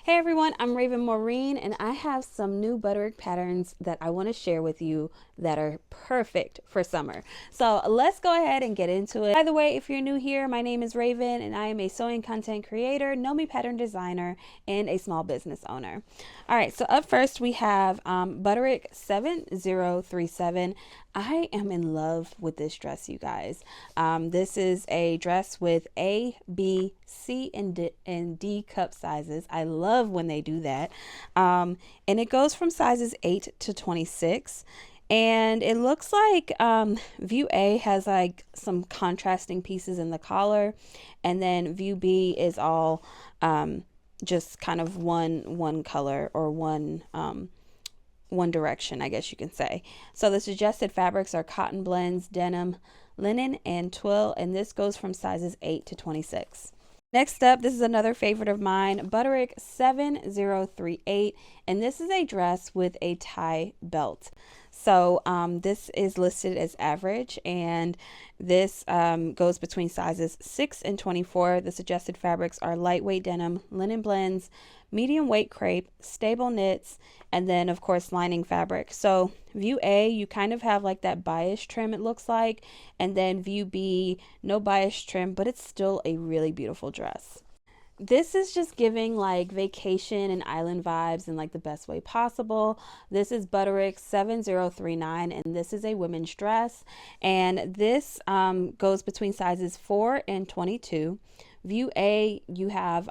Hey everyone, I'm Raven Maureen and I have some new Butterick patterns that I want to share with you that are perfect for summer. So let's go ahead and get into it. By the way, if you're new here, my name is Raven and I am a sewing content creator, Know Me pattern designer, and a small business owner. All right, so up first we have Butterick 7037. I am in love with this dress, you guys. This is a dress with A, B, C, and D cup sizes. I love when they do that. And it goes from sizes 8 to 26. And it looks like view A has like some contrasting pieces in the collar, and then view B is all just kind of one color or one direction, I guess you can say. So the suggested fabrics are cotton blends, denim, linen, and twill, and this goes from sizes 8 to 26. Next up, this is another favorite of mine, Butterick 7038, and this is a dress with a tie belt. So this is listed as average, and this goes between sizes 6 and 24. The suggested fabrics are lightweight denim, linen blends, medium weight crepe, stable knits, and then of course lining fabric. So view A, you kind of have like that bias trim, it looks like, and then view B, no bias trim, but it's still a really beautiful dress. This is just giving like vacation and island vibes in like the best way possible. This is Butterick 7039, and this is a women's dress, and this goes between sizes 4 and 22. View A, you have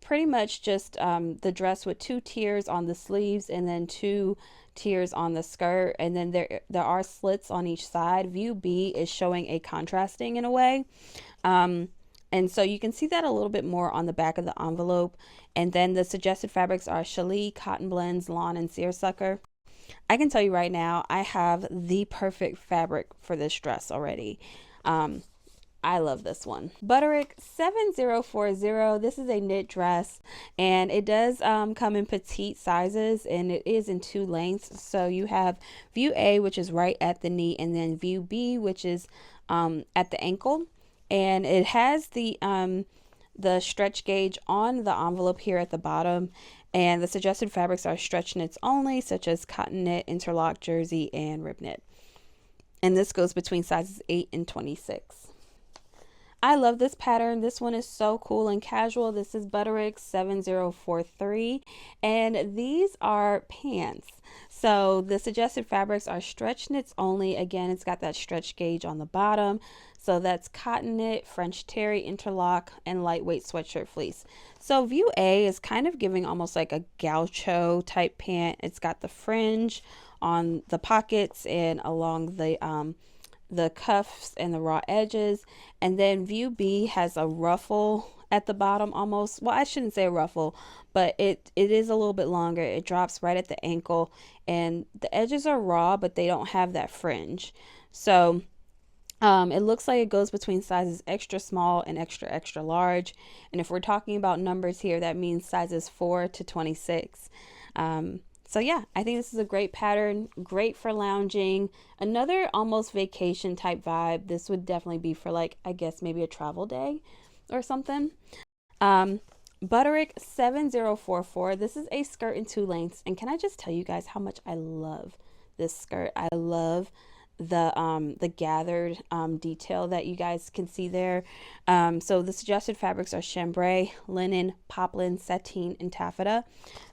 pretty much just the dress with 2 tiers on the sleeves and then 2 tiers on the skirt, and then there are slits on each side. View B is showing a contrasting in a way. And so you can see that a little bit more on the back of the envelope. And then the suggested fabrics are challis, cotton blends, lawn, and seersucker. I can tell you right now, I have the perfect fabric for this dress already. I love this one. Butterick 7040. This is a knit dress, and it does come in petite sizes, and it is in 2 lengths. So you have view A, which is right at the knee, and then view B, which is at the ankle. And it has the stretch gauge on the envelope here at the bottom, and the suggested fabrics are stretch knits only, such as cotton knit, interlock, jersey, and rib knit. And this goes between sizes 8 and 26. I love this pattern. This one is so cool and casual. This is Butterick 7043, and these are pants. So the suggested fabrics are stretch knits only. Again, it's got that stretch gauge on the bottom. So that's cotton knit, French terry, interlock, and lightweight sweatshirt fleece. So view A is kind of giving almost like a gaucho type pant. It's got the fringe on the pockets and along the cuffs and the raw edges. And then view B has a ruffle at the bottom almost. Well, I shouldn't say a ruffle, but it is a little bit longer. It drops right at the ankle, and the edges are raw, but they don't have that fringe. So it looks like it goes between sizes extra small and extra extra large. And if we're talking about numbers here, that means sizes 4 to 26. So yeah, I think this is a great pattern, great for lounging. Another almost vacation type vibe. This would definitely be for like, I guess maybe a travel day or something. Butterick 7044. This is a skirt in 2 lengths. And can I just tell you guys how much I love this skirt? I love the gathered detail that you guys can see there. So the suggested fabrics are chambray, linen, poplin, sateen, and taffeta.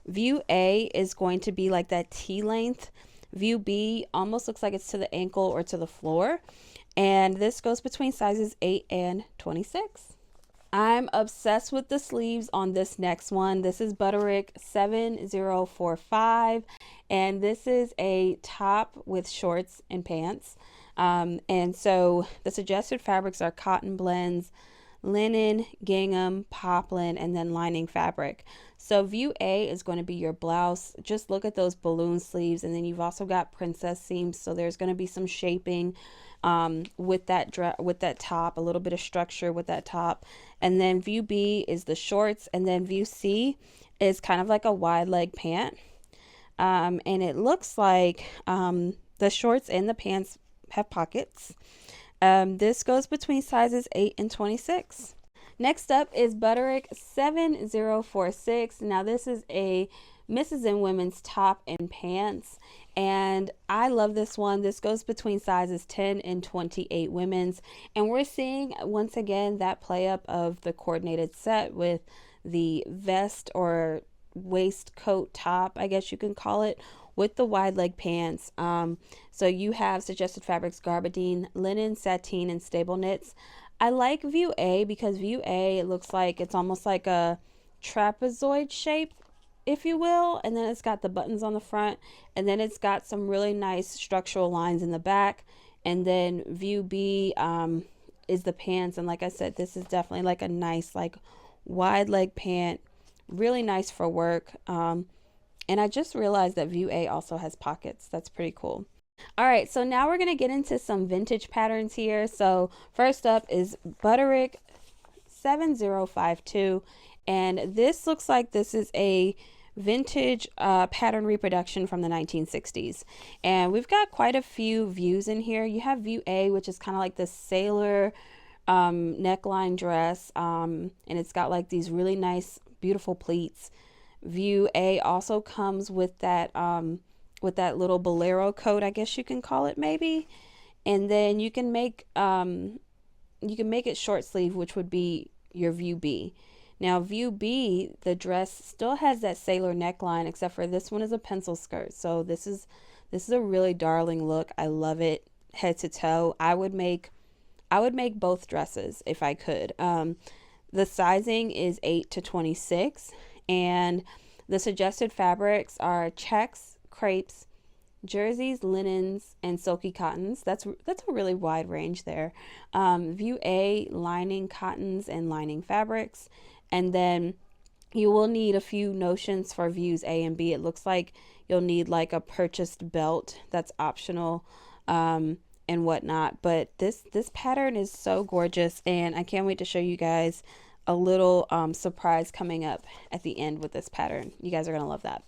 View A is going to be like that T length. View B almost looks like it's to the ankle or to the floor, and this goes between sizes 8 and 26. I'm obsessed with the sleeves on this next one. This is Butterick 7045, and this is a top with shorts and pants. And so the suggested fabrics are cotton blends, linen, gingham, poplin, and then lining fabric. So view A is going to be your blouse. Just look at those balloon sleeves, and then you've also got princess seams, so there's going to be some shaping with that top, a little bit of structure with that top. And then view B is the shorts, and then view C is kind of like a wide leg pant. And it looks like the shorts and the pants have pockets. This goes between sizes 8 and 26. Next up is Butterick 7046. Now this is a Mrs. and Women's top and pants, and I love this one. This goes between sizes 10 and 28 women's, and we're seeing once again that play up of the coordinated set with the vest or waistcoat top, I guess you can call it, with the wide leg pants. So you have suggested fabrics: gabardine, linen, sateen, and stable knits. I like view A because view A, it looks like it's almost like a trapezoid shape, if you will, and then it's got the buttons on the front, and then it's got some really nice structural lines in the back, and then view B is the pants. And like I said, this is definitely like a nice like wide leg pant, really nice for work. And I just realized that view A also has pockets. That's pretty cool. All right, so now we're going to get into some vintage patterns here. So first up is Butterick 7052, and this looks like this is a vintage pattern reproduction from the 1960s, and we've got quite a few views in here. You have view A, which is kind of like the sailor neckline dress, and it's got like these really nice beautiful pleats. View A also comes with that little bolero coat, I guess you can call it, maybe. And then you can make it short sleeve, which would be your view B. Now view B, the dress still has that sailor neckline, except for this one is a pencil skirt. So this is a really darling look. I love it head to toe. I would make both dresses if I could. The sizing is 8 to 26, and the suggested fabrics are checks, crepes, jerseys, linens, and silky cottons. That's a really wide range there. View A, lining cottons and lining fabrics, and then you will need a few notions for views A and B. It looks like you'll need like a purchased belt that's optional, and whatnot. But this pattern is so gorgeous, and I can't wait to show you guys a little surprise coming up at the end with this pattern. You guys are gonna love that.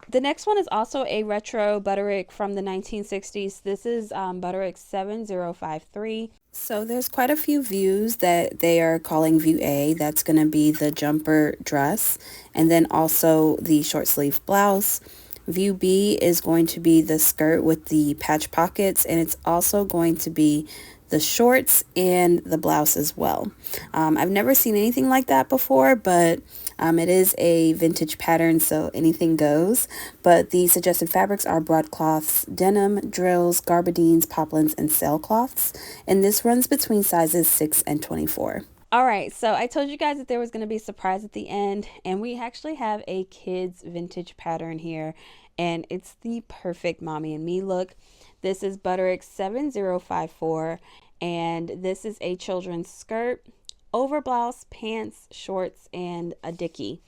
The next one is also a retro Butterick from the 1960s. This is Butterick 7053. So there's quite a few views that they are calling view A. That's going to be the jumper dress, and then also the short sleeve blouse. View B is going to be the skirt with the patch pockets, and it's also going to be the shorts and the blouse as well. I've never seen anything like that before, but it is a vintage pattern, so anything goes. But the suggested fabrics are broadcloths, denim, drills, gabardines, poplins, and sailcloths. And this runs between sizes 6 and 24. All right, so I told you guys that there was going to be a surprise at the end, and we actually have a kids vintage pattern here, and it's the perfect mommy and me look. This is Butterick 7054, and this is a children's skirt, over blouse, pants, shorts, and a dickie.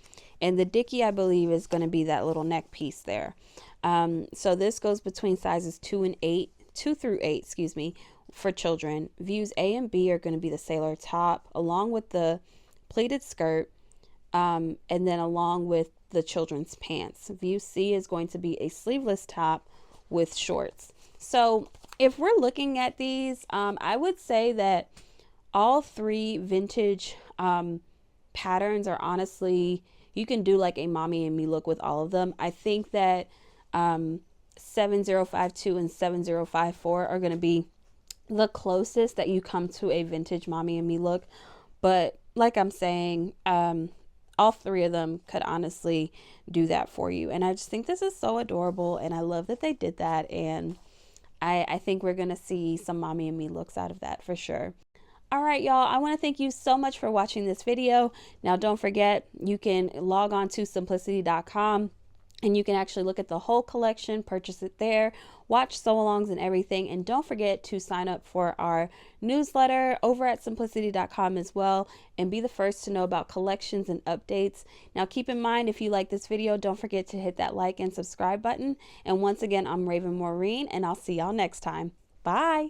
And the dickie, I believe, is going to be that little neck piece there. So this goes between sizes 2 through 8, excuse me, for children. Views A and B are going to be the sailor top, along with the pleated skirt, and then along with the children's pants. View C is going to be a sleeveless top with shorts. So if we're looking at these, I would say that all three vintage patterns are honestly, you can do like a mommy and me look with all of them. I think that 7052 and 7054 are going to be the closest that you come to a vintage mommy and me look. But like I'm saying, all three of them could honestly do that for you. And I just think this is so adorable, and I love that they did that. And I think we're going to see some mommy and me looks out of that for sure. All right, y'all, I want to thank you so much for watching this video. Now, don't forget, you can log on to simplicity.com and you can actually look at the whole collection, purchase it there, watch sew-alongs and everything. And don't forget to sign up for our newsletter over at simplicity.com as well, and be the first to know about collections and updates. Now, keep in mind, if you like this video, don't forget to hit that like and subscribe button. And once again, I'm Maureen, and I'll see y'all next time. Bye.